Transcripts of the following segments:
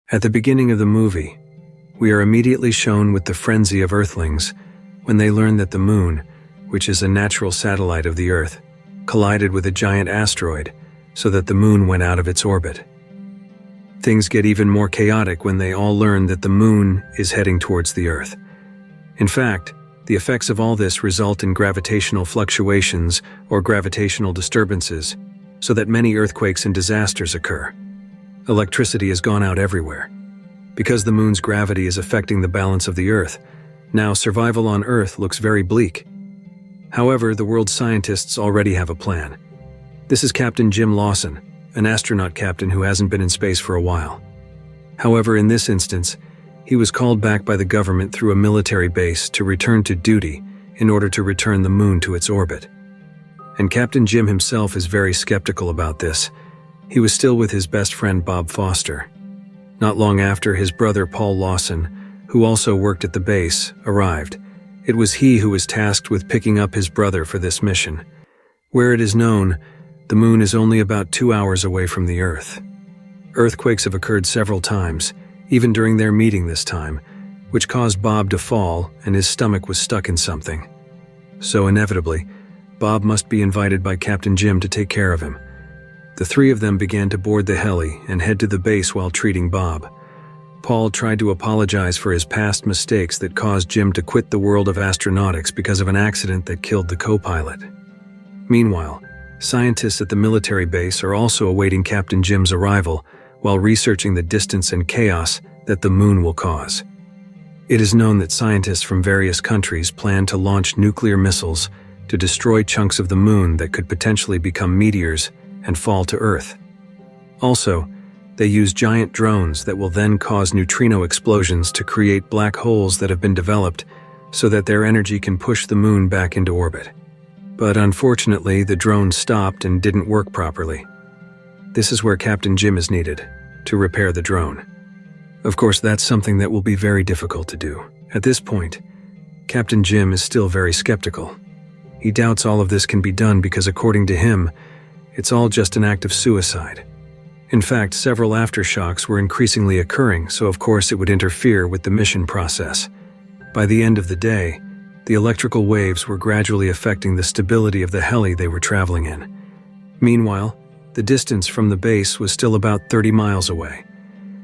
At the beginning of the movie, we are immediately shown with the frenzy of Earthlings when they learn that the Moon, which is a natural satellite of the Earth, collided with a giant asteroid so that the Moon went out of its orbit. Things get even more chaotic when they all learn that the Moon is heading towards the Earth. In fact, the effects of all this result in gravitational fluctuations or gravitational disturbances, so that many earthquakes and disasters occur. Electricity has gone out everywhere. Because the Moon's gravity is affecting the balance of the Earth, now survival on Earth looks very bleak. However, the world's scientists already have a plan. This is Captain Jim Lawson, an astronaut captain who hasn't been in space for a while. However, in this instance, he was called back by the government through a military base to return to duty in order to return the Moon to its orbit. And Captain Jim himself is very skeptical about this. He was still with his best friend Bob Foster. Not long after, his brother Paul Lawson, who also worked at the base, arrived. It was he who was tasked with picking up his brother for this mission. Where it is known, the Moon is only about 2 hours away from the Earth. Earthquakes have occurred several times, even during their meeting this time, which caused Bob to fall and his stomach was stuck in something. So inevitably, Bob must be invited by Captain Jim to take care of him. The three of them began to board the heli and head to the base while treating Bob. Paul tried to apologize for his past mistakes that caused Jim to quit the world of astronautics because of an accident that killed the co-pilot. Meanwhile, scientists at the military base are also awaiting Captain Jim's arrival while researching the distance and chaos that the Moon will cause. It is known that scientists from various countries plan to launch nuclear missiles to destroy chunks of the Moon that could potentially become meteors and fall to Earth. Also, they use giant drones that will then cause neutrino explosions to create black holes that have been developed so that their energy can push the Moon back into orbit. But unfortunately, the drone stopped and didn't work properly. This is where Captain Jim is needed, to repair the drone. Of course, that's something that will be very difficult to do. At this point, Captain Jim is still very skeptical. He doubts all of this can be done because, according to him, it's all just an act of suicide. In fact, several aftershocks were increasingly occurring, so of course it would interfere with the mission process. By the end of the day, the electrical waves were gradually affecting the stability of the heli they were traveling in. Meanwhile, the distance from the base was still about 30 miles away.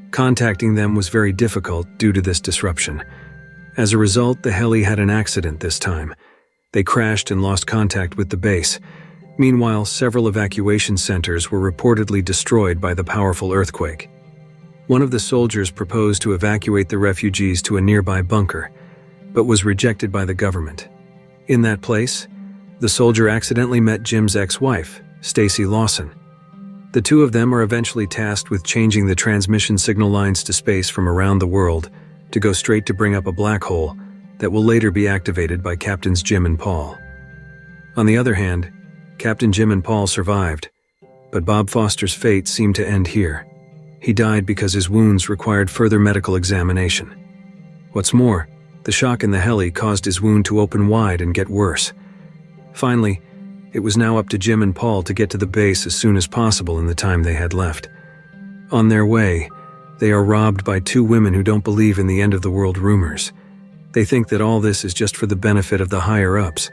Contacting them was very difficult due to this disruption. As a result, the heli had an accident this time. They crashed and lost contact with the base. Meanwhile, several evacuation centers were reportedly destroyed by the powerful earthquake. One of the soldiers proposed to evacuate the refugees to a nearby bunker, but was rejected by the government. In that place, the soldier accidentally met Jim's ex-wife, Stacy Lawson. The two of them are eventually tasked with changing the transmission signal lines to space from around the world to go straight to bring up a black hole that will later be activated by Captains Jim and Paul. On the other hand, Captain Jim and Paul survived, but Bob Foster's fate seemed to end here. He died because his wounds required further medical examination. What's more, the shock in the heli caused his wound to open wide and get worse. Finally, it was now up to Jim and Paul to get to the base as soon as possible in the time they had left. On their way, they are robbed by two women who don't believe in the end-of-the-world rumors. They think that all this is just for the benefit of the higher-ups.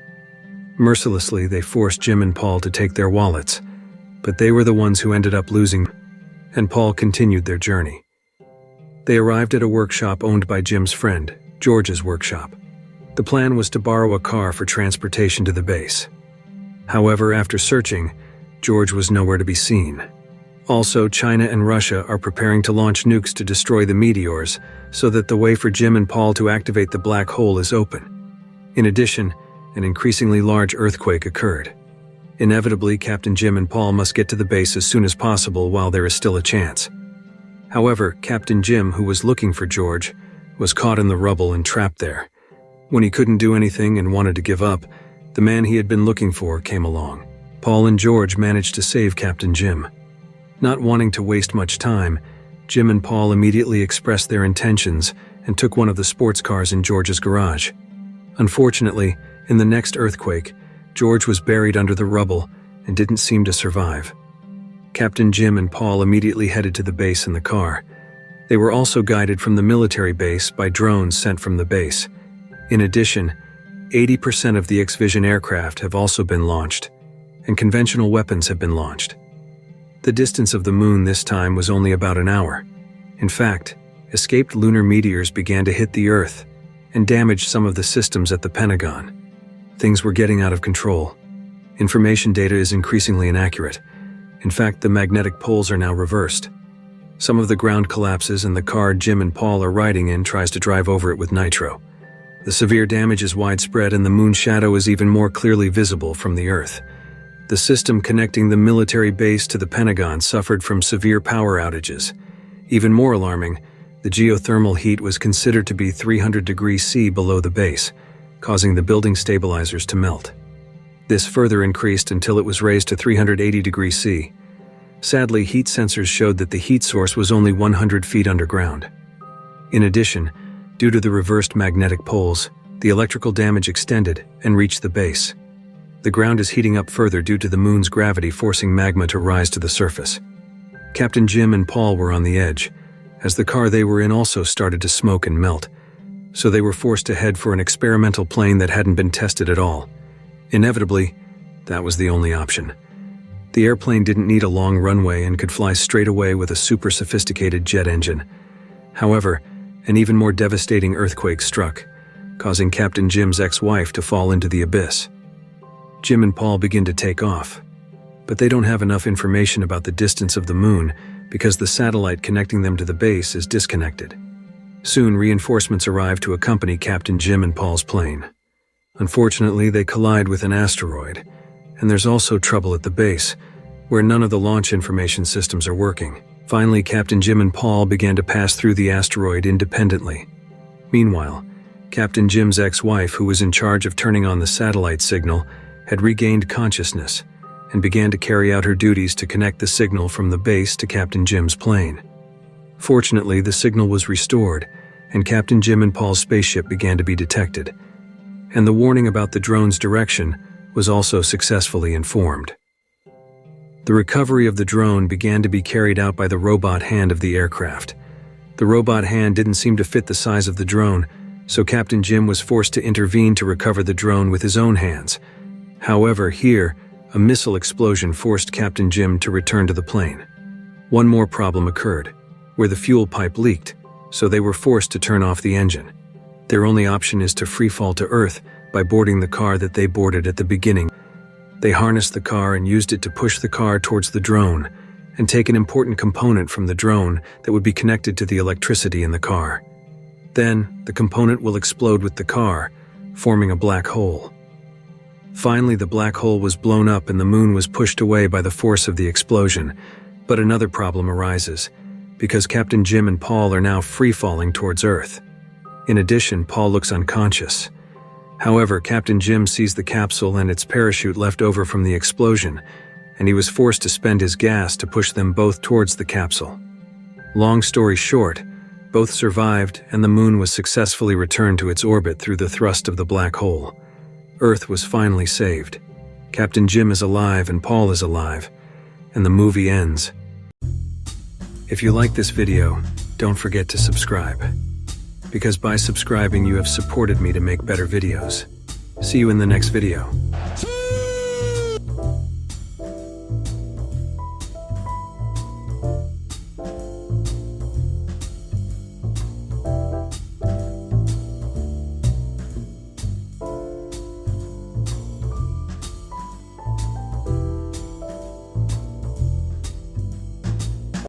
Mercilessly, they forced Jim and Paul to take their wallets, but they were the ones who ended up losing, and Paul continued their journey. They arrived at a workshop owned by Jim's friend, George's workshop. The plan was to borrow a car for transportation to the base. However, after searching, George was nowhere to be seen. Also, China and Russia are preparing to launch nukes to destroy the meteors, so that the way for Jim and Paul to activate the black hole is open. In addition, an increasingly large earthquake occurred. Inevitably, Captain Jim and Paul must get to the base as soon as possible while there is still a chance. However, Captain Jim, who was looking for George, was caught in the rubble and trapped there. When he couldn't do anything and wanted to give up, the man he had been looking for came along. Paul and George managed to save Captain Jim. Not wanting to waste much time, Jim and Paul immediately expressed their intentions and took one of the sports cars in George's garage. Unfortunately, in the next earthquake, George was buried under the rubble and didn't seem to survive. Captain Jim and Paul immediately headed to the base in the car. They were also guided from the military base by drones sent from the base. In addition, 80% of the X-Vision aircraft have also been launched, and conventional weapons have been launched. The distance of the moon this time was only about an hour. In fact, escaped lunar meteors began to hit the Earth and damage some of the systems at the Pentagon. Things were getting out of control. Information data is increasingly inaccurate. In fact, the magnetic poles are now reversed. Some of the ground collapses and the car Jim and Paul are riding in tries to drive over it with nitro. The severe damage is widespread and the moon shadow is even more clearly visible from the Earth. The system connecting the military base to the Pentagon suffered from severe power outages. Even more alarming, the geothermal heat was considered to be 300 degrees C below the base, causing the building stabilizers to melt. This further increased until it was raised to 380 degrees C. Sadly, heat sensors showed that the heat source was only 100 feet underground. In addition, due to the reversed magnetic poles, the electrical damage extended and reached the base. The ground is heating up further due to the moon's gravity forcing magma to rise to the surface. Captain Jim and Paul were on the edge, as the car they were in also started to smoke and melt, so they were forced to head for an experimental plane that hadn't been tested at all. Inevitably, that was the only option. The airplane didn't need a long runway and could fly straight away with a super sophisticated jet engine. However, an even more devastating earthquake struck, causing Captain Jim's ex-wife to fall into the abyss. Jim and Paul begin to take off, but they don't have enough information about the distance of the moon because the satellite connecting them to the base is disconnected. Soon, reinforcements arrive to accompany Captain Jim and Paul's plane. Unfortunately, they collide with an asteroid, and there's also trouble at the base, where none of the launch information systems are working. Finally, Captain Jim and Paul began to pass through the asteroid independently. Meanwhile, Captain Jim's ex-wife, who was in charge of turning on the satellite signal, had regained consciousness and began to carry out her duties to connect the signal from the base to Captain Jim's plane. Fortunately, the signal was restored, and Captain Jim and Paul's spaceship began to be detected, and the warning about the drone's direction was also successfully informed. The recovery of the drone began to be carried out by the robot hand of the aircraft. The robot hand didn't seem to fit the size of the drone, so Captain Jim was forced to intervene to recover the drone with his own hands. However, here, a missile explosion forced Captain Jim to return to the plane. One more problem occurred, where the fuel pipe leaked, so they were forced to turn off the engine. Their only option is to freefall to Earth by boarding the car that they boarded at the beginning. They harnessed the car and used it to push the car towards the drone and take an important component from the drone that would be connected to the electricity in the car. Then, the component will explode with the car, forming a black hole. Finally, the black hole was blown up and the moon was pushed away by the force of the explosion. But another problem arises, because Captain Jim and Paul are now free-falling towards Earth. In addition, Paul looks unconscious. However, Captain Jim sees the capsule and its parachute left over from the explosion, and he was forced to spend his gas to push them both towards the capsule. Long story short, both survived and the moon was successfully returned to its orbit through the thrust of the black hole. Earth was finally saved. Captain Jim is alive and Paul is alive, and the movie ends. If you like this video, don't forget to subscribe, because by subscribing you have supported me to make better videos. See you in the next video.